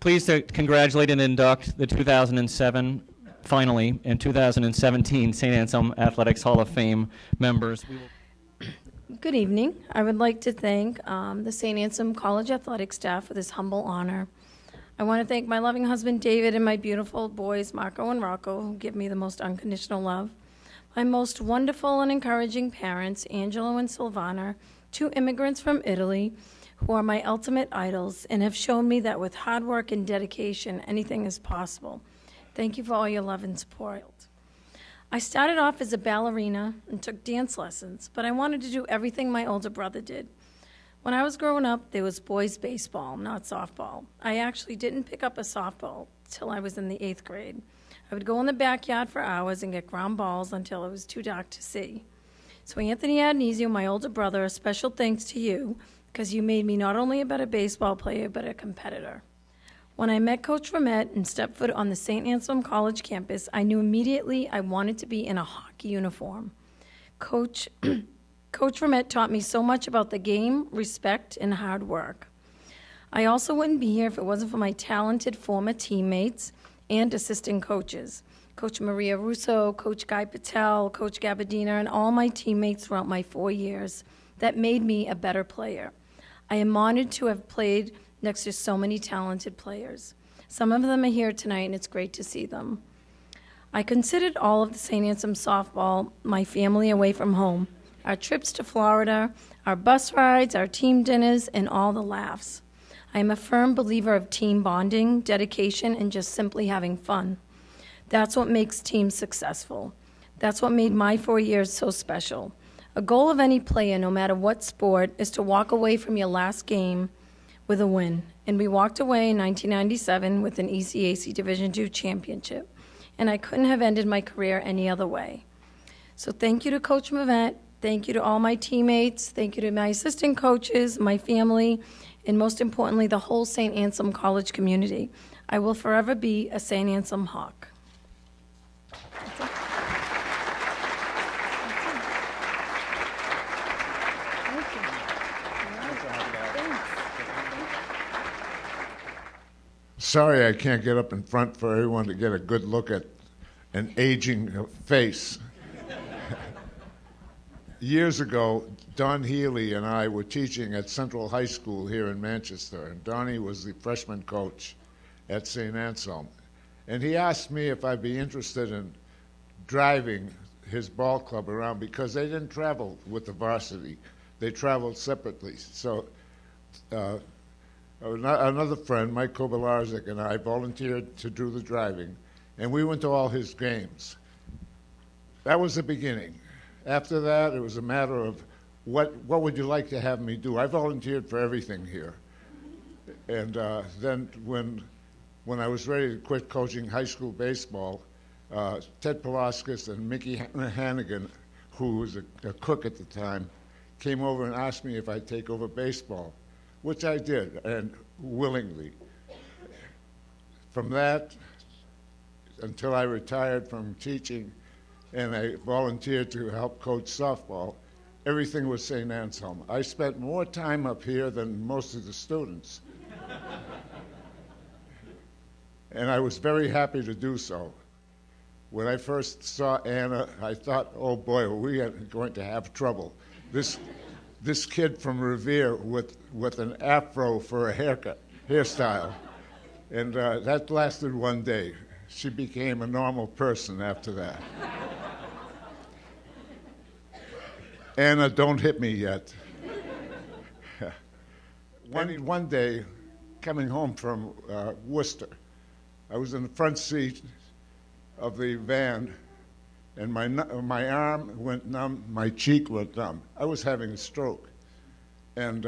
Pleased to congratulate and induct the 2007, finally, and 2017 Saint Anselm Athletics Hall of Fame members. Good evening. I would like to thank the Saint Anselm College athletic staff for this humble honor. I want to thank my loving husband, David, and my beautiful boys, Marco and Rocco, who give me the most unconditional love. My most wonderful and encouraging parents, Angelo and Silvana, two immigrants from Italy, who are my ultimate idols and have shown me that with hard work and dedication, anything is possible. Thank you for all your love and support. I started off as a ballerina and took dance lessons, but I wanted to do everything my older brother did. When I was growing up, there was boys' baseball, not softball. I actually didn't pick up a softball till I was in the 8th grade. I would go in the backyard for hours and get ground balls until it was too dark to see. So Anthony Adonisio, my older brother, a special thanks to you, because you made me not only a better baseball player, but a competitor. When I met Coach Ramette and stepped foot on the Saint Anselm College campus, I knew immediately I wanted to be in a hockey uniform. Coach Ramette taught me so much about the game, respect, and hard work. I also wouldn't be here if it wasn't for my talented former teammates and assistant coaches, Coach Maria Russo, Coach Guy Patel, Coach Gabardina, and all my teammates throughout my 4 years that made me a better player. I am honored to have played next to so many talented players. Some of them are here tonight, and it's great to see them. I considered all of the St. Anselm softball my family away from home. Our trips to Florida, our bus rides, our team dinners, and all the laughs. I am a firm believer of team bonding, dedication, and just simply having fun. That's what makes teams successful. That's what made my 4 years so special. A goal of any player, no matter what sport, is to walk away from your last game with a win. And we walked away in 1997 with an ECAC Division II championship. And I couldn't have ended my career any other way. So thank you to Coach Mavette. Thank you to all my teammates. Thank you to my assistant coaches, my family, and most importantly, the whole Saint Anselm College community. I will forever be a Saint Anselm Hawk. Sorry I can't get up in front for everyone to get a good look at an aging face. Years ago, Don Healy and I were teaching at Central High School here in Manchester, and Donnie was the freshman coach at St. Anselm. And he asked me if I'd be interested in driving his ball club around because they didn't travel with the varsity. They traveled separately. So another friend, Mike Kobylarczyk, and I volunteered to do the driving, and we went to all his games. That was the beginning. After that, it was a matter of what would you like to have me do? I volunteered for everything here. And then when I was ready to quit coaching high school baseball, Ted Palaskis and Mickey Hannigan, who was a cook at the time, came over and asked me if I'd take over baseball, which I did, and willingly. From that, until I retired from teaching and I volunteered to help coach softball, everything was St. Anselm. I spent more time up here than most of the students. And I was very happy to do so. When I first saw Anna, I thought, oh boy, are we going to have trouble. This kid from Revere with an afro for a hairstyle. And that lasted one day. She became a normal person after that. Anna, don't hit me yet. One day, coming home from Worcester, I was in the front seat of the van, and my arm went numb, my cheek went numb. I was having a stroke. And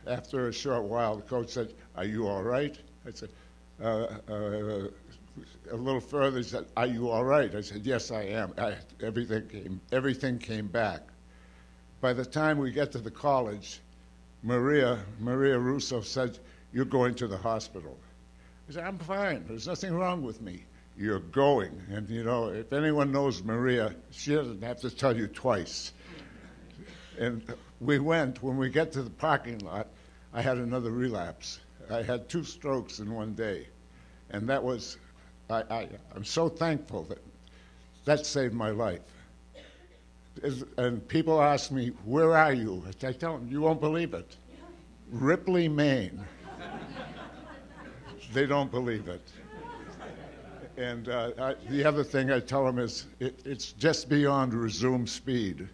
after a short while, the coach said, "Are you all right?" I said, a little further, he said, "Are you all right?" I said, "Yes, I am." Everything came back. By the time we get to the college, Maria Russo said, "You're going to the hospital." I said, "I'm fine. There's nothing wrong with me." "You're going." And, you know, if anyone knows Maria, she doesn't have to tell you twice. And we went. When we get to the parking lot, I had another relapse. I had 2 strokes in one day. And that was, I'm so thankful that saved my life. And people ask me, where are you? I tell them, you won't believe it. Ripley, Maine. They don't believe it. And the other thing I tell them is, it's just beyond resume speed.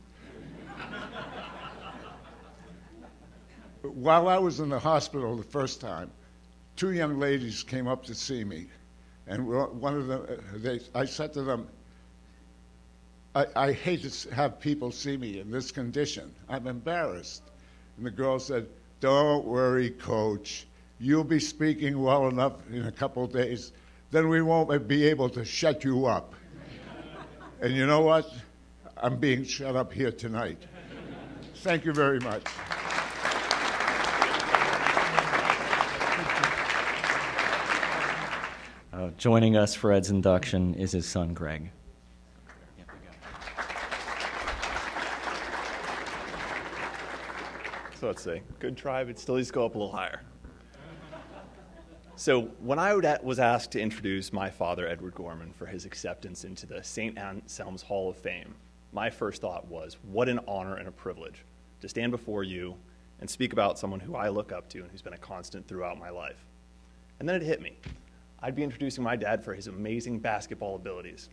While I was in the hospital the first time, 2 young ladies came up to see me. And one of them, I said to them, I hate to have people see me in this condition. I'm embarrassed. And the girl said, don't worry, Coach. You'll be speaking well enough in a couple of days, then we won't be able to shut you up. And you know what? I'm being shut up here tonight. Thank you very much. Joining us for Ed's induction is his son, Greg. So let's see. Good try, but still needs to go up a little higher. So when I was asked to introduce my father, Edward Gorman, for his acceptance into the Saint Anselm's Hall of Fame, my first thought was, what an honor and a privilege to stand before you and speak about someone who I look up to and who's been a constant throughout my life. And then it hit me. I'd be introducing my dad for his amazing basketball abilities.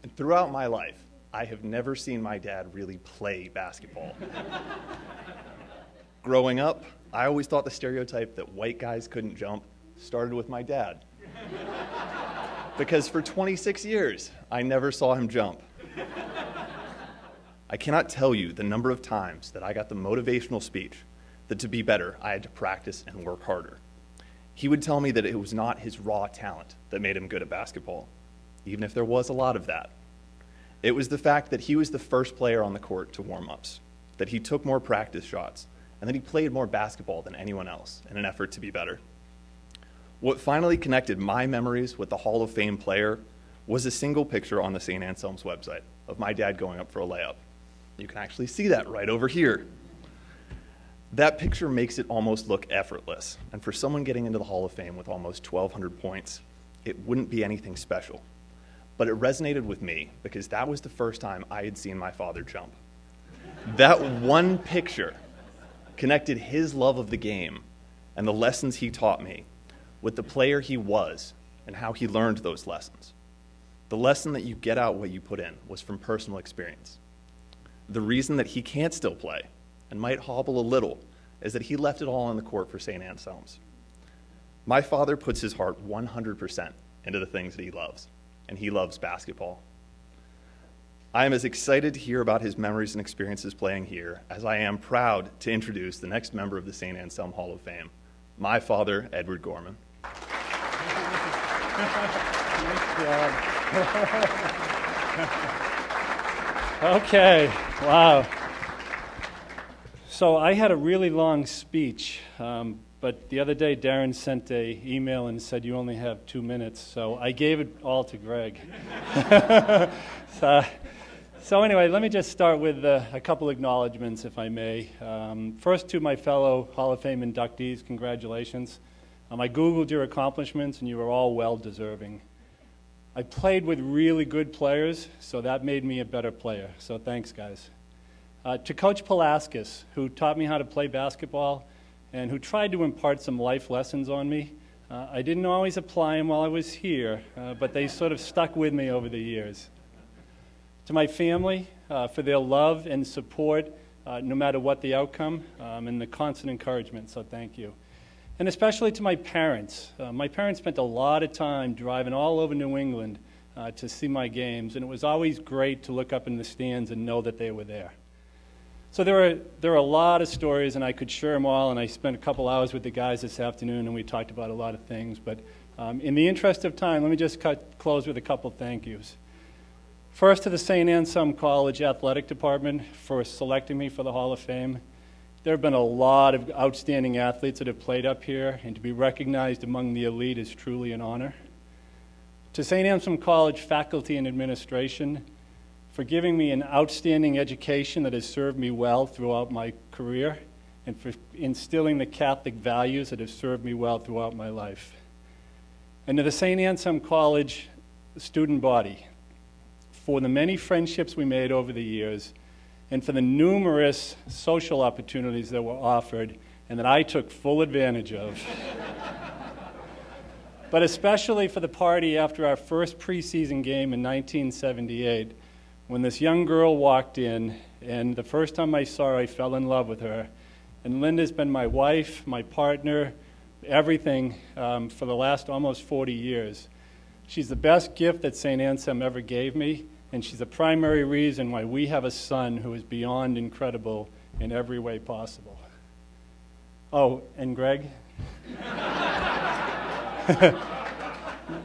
And throughout my life, I have never seen my dad really play basketball. Growing up, I always thought the stereotype that white guys couldn't jump started with my dad. Because for 26 years, I never saw him jump. I cannot tell you the number of times that I got the motivational speech that to be better, I had to practice and work harder. He would tell me that it was not his raw talent that made him good at basketball, even if there was a lot of that. It was the fact that he was the first player on the court to warm-ups, that he took more practice shots, and that he played more basketball than anyone else in an effort to be better. What finally connected my memories with the Hall of Fame player was a single picture on the Saint Anselm's website of my dad going up for a layup. You can actually see that right over here. That picture makes it almost look effortless, and for someone getting into the Hall of Fame with almost 1,200 points, it wouldn't be anything special. But it resonated with me because that was the first time I had seen my father jump. That one picture connected his love of the game and the lessons he taught me with the player he was and how he learned those lessons. The lesson that you get out what you put in was from personal experience. The reason that he can't still play and might hobble a little is that he left it all on the court for Saint Anselm's. My father puts his heart 100% into the things that he loves, and he loves basketball. I am as excited to hear about his memories and experiences playing here as I am proud to introduce the next member of the Saint Anselm Hall of Fame, my father, Edward Gorman. Okay, wow. So I had a really long speech, but the other day Darren sent an email and said you only have 2 minutes, so I gave it all to Greg. So anyway, let me just start with a couple acknowledgments, if I may. First, to my fellow Hall of Fame inductees, congratulations. I Googled your accomplishments, and you are all well-deserving. I played with really good players, so that made me a better player. So thanks, guys. To Coach Palaskis, who taught me how to play basketball and who tried to impart some life lessons on me. I didn't always apply them while I was here, but they sort of stuck with me over the years. To my family, for their love and support, no matter what the outcome, and the constant encouragement, so thank you. And especially to my parents. My parents spent a lot of time driving all over New England to see my games, and it was always great to look up in the stands and know that they were there. So there are a lot of stories, and I could share them all, and I spent a couple hours with the guys this afternoon, and we talked about a lot of things. But in the interest of time, let me just close with a couple thank yous. First, to the Saint Anselm College Athletic Department for selecting me for the Hall of Fame. There have been a lot of outstanding athletes that have played up here, and to be recognized among the elite is truly an honor. To Saint Anselm College faculty and administration for giving me an outstanding education that has served me well throughout my career, and for instilling the Catholic values that have served me well throughout my life. And to the Saint Anselm College student body, for the many friendships we made over the years, and for the numerous social opportunities that were offered and that I took full advantage of. But especially for the party after our first preseason game in 1978, when this young girl walked in, and the first time I saw her, I fell in love with her. And Linda's been my wife, my partner, everything for the last almost 40 years. She's the best gift that St. Anselm ever gave me, and she's the primary reason why we have a son who is beyond incredible in every way possible. Oh, and Greg?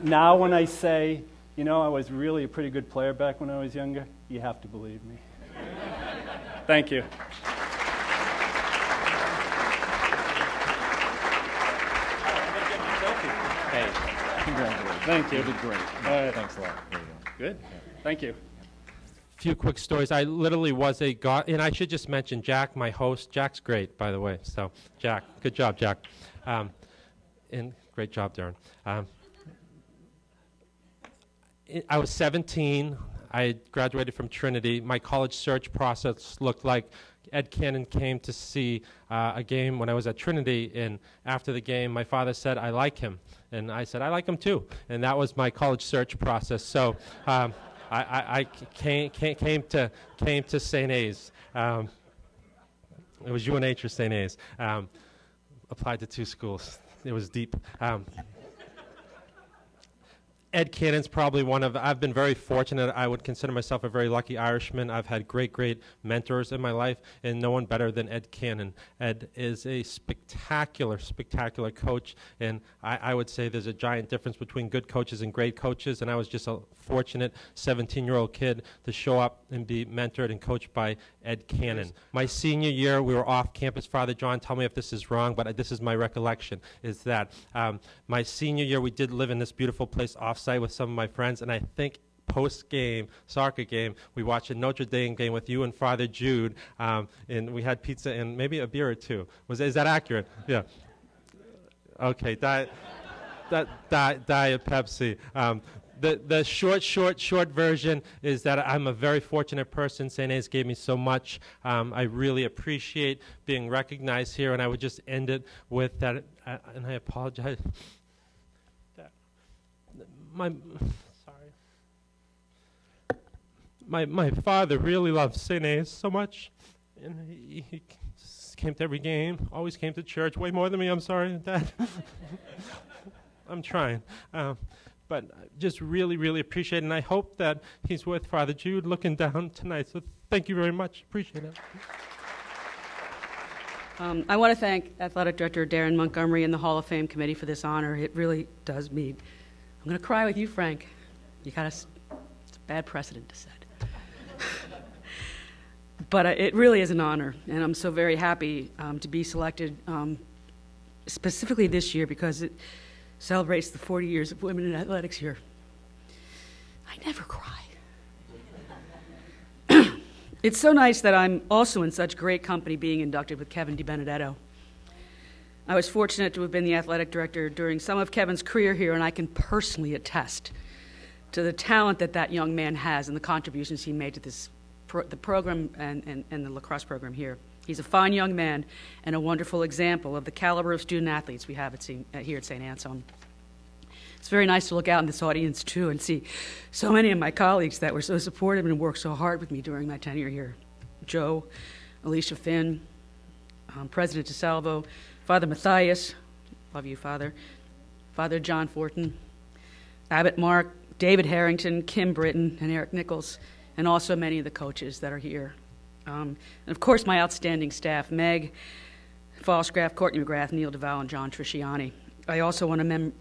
Now when I say, you know, I was really a pretty good player back when I was younger, you have to believe me. Thank you. Hey, congratulations. Thank you. You did great. All right. Thanks a lot. There you go. Good. Thank you. Few quick stories. I literally was a god, and I should just mention Jack, my host. Jack's great, by the way. So, Jack, good job, Jack, and great job, Darren. I was 17. I graduated from Trinity. My college search process looked like Ed Cannon came to see a game when I was at Trinity, and after the game, my father said, "I like him," and I said, "I like him too," and that was my college search process. So. I came to St. A's. It was UNH or St. A's. Applied to 2 schools. It was deep. Ed Cannon's probably I've been very fortunate. I would consider myself a very lucky Irishman. I've had great mentors in my life, and no one better than Ed Cannon. Ed is a spectacular coach, and I would say there's a giant difference between good coaches and great coaches, and I was just a fortunate 17-year-old kid to show up and be mentored and coached by Ed Cannon. My senior year, we were off campus. Father John, tell me if this is wrong, but this is my recollection, is that my senior year, we did live in this beautiful place off-site with some of my friends, and I think post-game, soccer game, we watched a Notre Dame game with you and Father Jude, and we had pizza and maybe a beer or two. Is that accurate? Yeah. Okay, Diet Pepsi. The short version is that I'm a very fortunate person. St. A's gave me so much. I really appreciate being recognized here, and I would just end it with that, and I apologize. My father really loved St. A's so much, and he came to every game, always came to church, way more than me. I'm sorry, Dad. I'm trying. But just really appreciate it, and I hope that he's with Father Jude looking down tonight. So thank you very much. Appreciate it. I want to thank Athletic Director Darren Montgomery and the Hall of Fame Committee for this honor. It really does mean. I'm going to cry with you, Frank. It's a bad precedent to set. But it really is an honor, and I'm so very happy to be selected specifically this year because it celebrates the 40 years of women in athletics here. I never cry. It's so nice that I'm also in such great company being inducted with Kevin DiBenedetto. I was fortunate to have been the athletic director during some of Kevin's career here, and I can personally attest to the talent that young man has and the contributions he made to the program and the lacrosse program here. He's a fine young man and a wonderful example of the caliber of student athletes we have here at St. Anselm. It's very nice to look out in this audience, too, and see so many of my colleagues that were so supportive and worked so hard with me during my tenure here. Joe, Alicia Finn, President DeSalvo, Father Matthias, love you, Father, Father John Fortin, Abbot Mark, David Harrington, Kim Britton, and Eric Nichols, and also many of the coaches that are here. And, of course, my outstanding staff, Meg Falscraft, Courtney McGrath, Neil DeVal, and John Trisciani. I also want to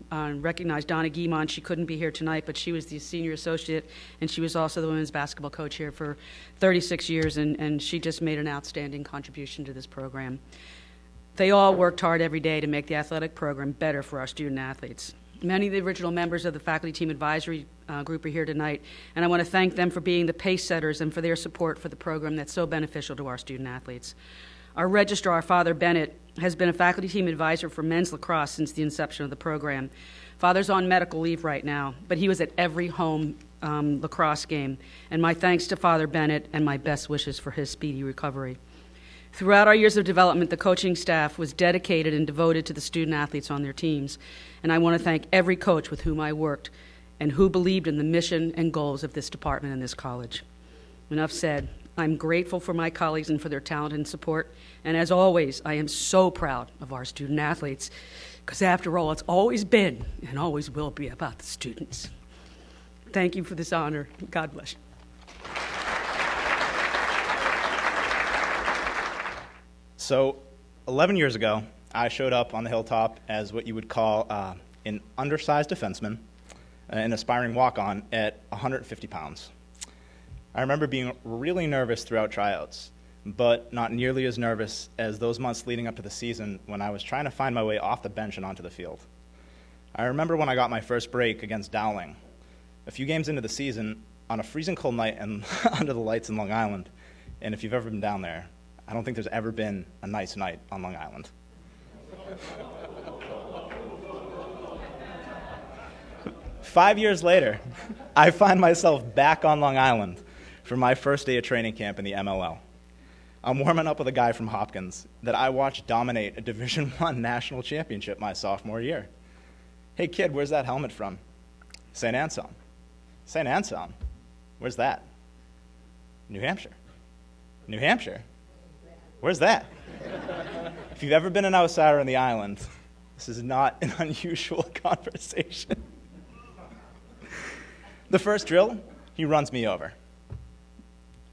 recognize Donna Guimond. She couldn't be here tonight, but she was the senior associate, and she was also the women's basketball coach here for 36 years, and she just made an outstanding contribution to this program. They all worked hard every day to make the athletic program better for our student athletes. Many of the original members of the faculty team advisory group are here tonight, and I want to thank them for being the pace setters and for their support for the program that's so beneficial to our student athletes. Our registrar, Father Bennett, has been a faculty team advisor for men's lacrosse since the inception of the program. Father's on medical leave right now, but he was at every home lacrosse game, and my thanks to Father Bennett and my best wishes for his speedy recovery. Throughout our years of development, the coaching staff was dedicated and devoted to the student athletes on their teams, and I want to thank every coach with whom I worked and who believed in the mission and goals of this department and this college. Enough said. I'm grateful for my colleagues and for their talent and support, and as always, I am so proud of our student athletes, because after all, it's always been and always will be about the students. Thank you for this honor. God bless you. So 11 years ago, I showed up on the hilltop as what you would call an undersized defenseman, an aspiring walk-on at 150 pounds. I remember being really nervous throughout tryouts, but not nearly as nervous as those months leading up to the season when I was trying to find my way off the bench and onto the field. I remember when I got my first break against Dowling, a few games into the season, on a freezing cold night and under the lights in Long Island. And if you've ever been down there, I don't think there's ever been a nice night on Long Island. 5 years later, I find myself back on Long Island for my first day of training camp in the MLL. I'm warming up with a guy from Hopkins that I watched dominate a Division I national championship my sophomore year. Hey kid, where's that helmet from? Saint Anselm. Saint Anselm? Where's that? New Hampshire. New Hampshire? Where's that? If you've ever been an outsider on the island, this is not an unusual conversation. The first drill, he runs me over.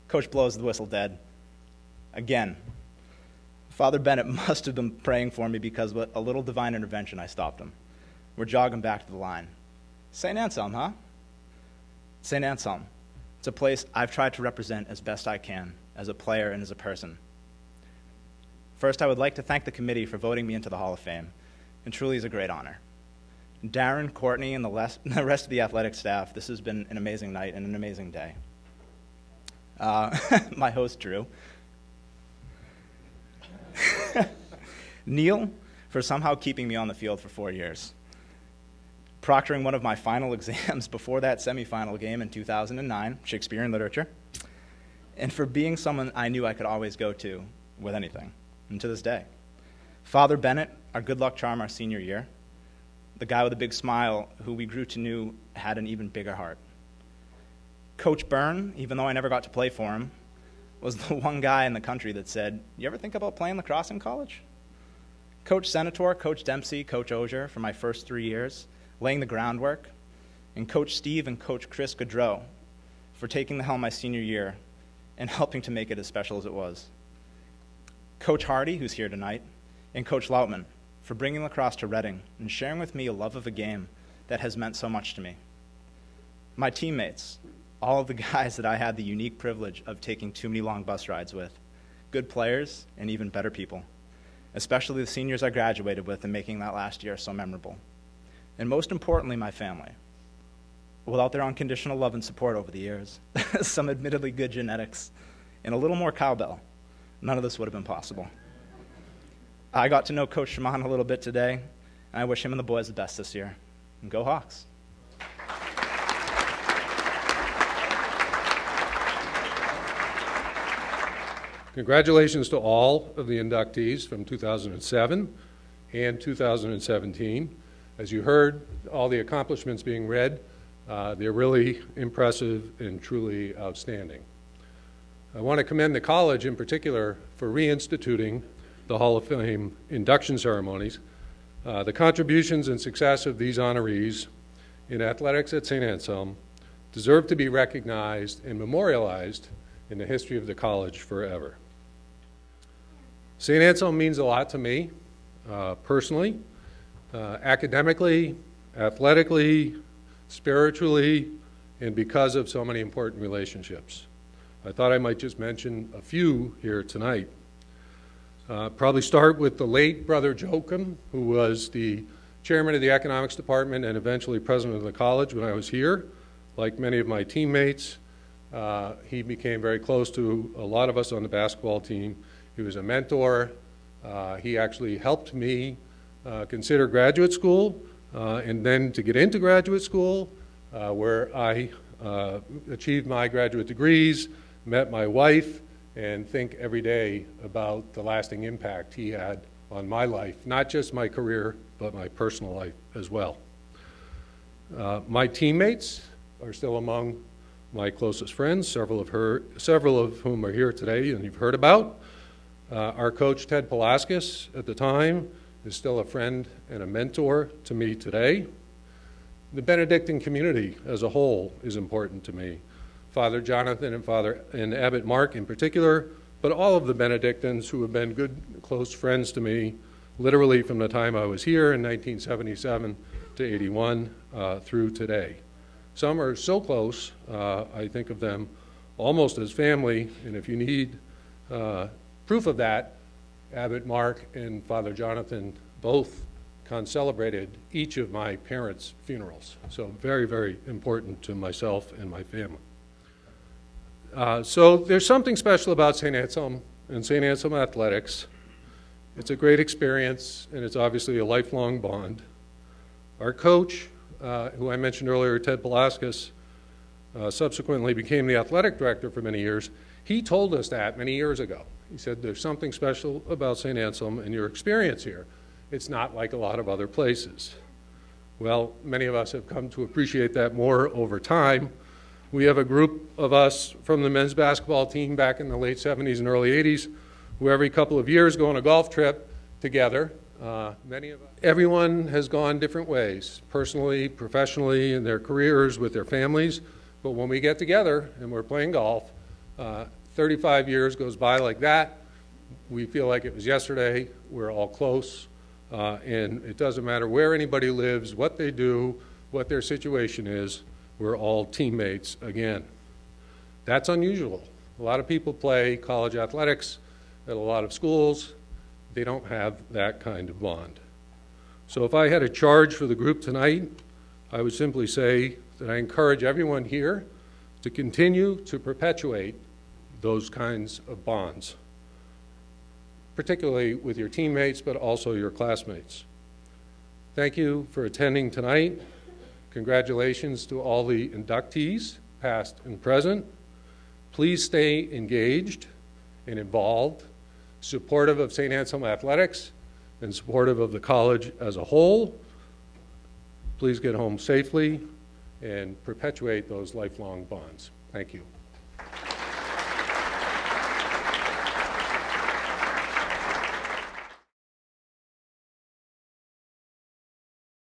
Coach blows the whistle dead. Again. Father Bennett must have been praying for me because with a little divine intervention, I stopped him. We're jogging back to the line. Saint Anselm, huh? Saint Anselm. It's a place I've tried to represent as best I can, as a player and as a person. First, I would like to thank the committee for voting me into the Hall of Fame. It truly is a great honor. Darren, Courtney, and the rest of the athletic staff, this has been an amazing night and an amazing day. My host, Drew. Neil, for somehow keeping me on the field for 4 years. Proctoring one of my final exams before that semifinal game in 2009, Shakespearean literature, and for being someone I knew I could always go to with anything, and to this day. Father Bennett, our good luck charm our senior year, the guy with a big smile who we grew to know had an even bigger heart. Coach Byrne, even though I never got to play for him, was the one guy in the country that said, "You ever think about playing lacrosse in college?" Coach Senator, Coach Dempsey, Coach Ogier for my first 3 years, laying the groundwork, and Coach Steve and Coach Chris Gaudreau for taking the helm my senior year and helping to make it as special as it was. Coach Hardy, who's here tonight, and Coach Lautman for bringing lacrosse to Reading and sharing with me a love of a game that has meant so much to me. My teammates, all of the guys that I had the unique privilege of taking too many long bus rides with, good players and even better people, especially the seniors I graduated with and making that last year so memorable. And most importantly, my family. Without their unconditional love and support over the years, some admittedly good genetics, and a little more cowbell, none of this would have been possible. I got to know Coach Shimon a little bit today, and I wish him and the boys the best this year. And go Hawks. Congratulations to all of the inductees from 2007 and 2017. As you heard, all the accomplishments being read, they're really impressive and truly outstanding. I want to commend the college in particular for reinstituting the Hall of Fame induction ceremonies. The contributions and success of these honorees in athletics at St. Anselm deserve to be recognized and memorialized in the history of the college forever. St. Anselm means a lot to me, personally, academically, athletically, spiritually, and because of so many important relationships. I thought I might just mention a few here tonight. Probably start with the late Brother Joachim, who was the chairman of the economics department and eventually president of the college when I was here. Like many of my teammates, he became very close to a lot of us on the basketball team He was a mentor. He actually helped me consider graduate school, and then to get into graduate school, where I achieved my graduate degrees, met my wife, and think every day about the lasting impact he had on my life, not just my career, but my personal life as well. My teammates are still among my closest friends, several of whom are here today and you've heard about. Our coach, Ted Palaskis, at the time, is still a friend and a mentor to me today. The Benedictine community as a whole is important to me. Father Jonathan and Abbot Mark in particular, but all of the Benedictines who have been good, close friends to me, literally from the time I was here in 1977 to 81 through today. Some are so close, I think of them almost as family, and if you need proof of that, Abbot Mark and Father Jonathan both celebrated each of my parents' funerals. So very, very important to myself and my family. So there's something special about St. Anselm and St. Anselm Athletics. It's a great experience, and it's obviously a lifelong bond. Our coach, who I mentioned earlier, Ted Palaskis, subsequently became the athletic director for many years. He told us that many years ago. He said, there's something special about St. Anselm and your experience here. It's not like a lot of other places. Well, many of us have come to appreciate that more over time. We have a group of us from the men's basketball team back in the late 70s and early 80s who every couple of years go on a golf trip together. Everyone has gone different ways, personally, professionally, in their careers, with their families. But when we get together and we're playing golf, 35 years goes by like that. We feel like it was yesterday. We're all close. And it doesn't matter where anybody lives, what they do, what their situation is. We're all teammates again. That's unusual. A lot of people play college athletics at a lot of schools. They don't have that kind of bond. So if I had a charge for the group tonight, I would simply say that I encourage everyone here to continue to perpetuate those kinds of bonds, particularly with your teammates, but also your classmates. Thank you for attending tonight. Congratulations to all the inductees, past and present. Please stay engaged and involved, supportive of St. Anselm Athletics, and supportive of the college as a whole. Please get home safely and perpetuate those lifelong bonds. Thank you.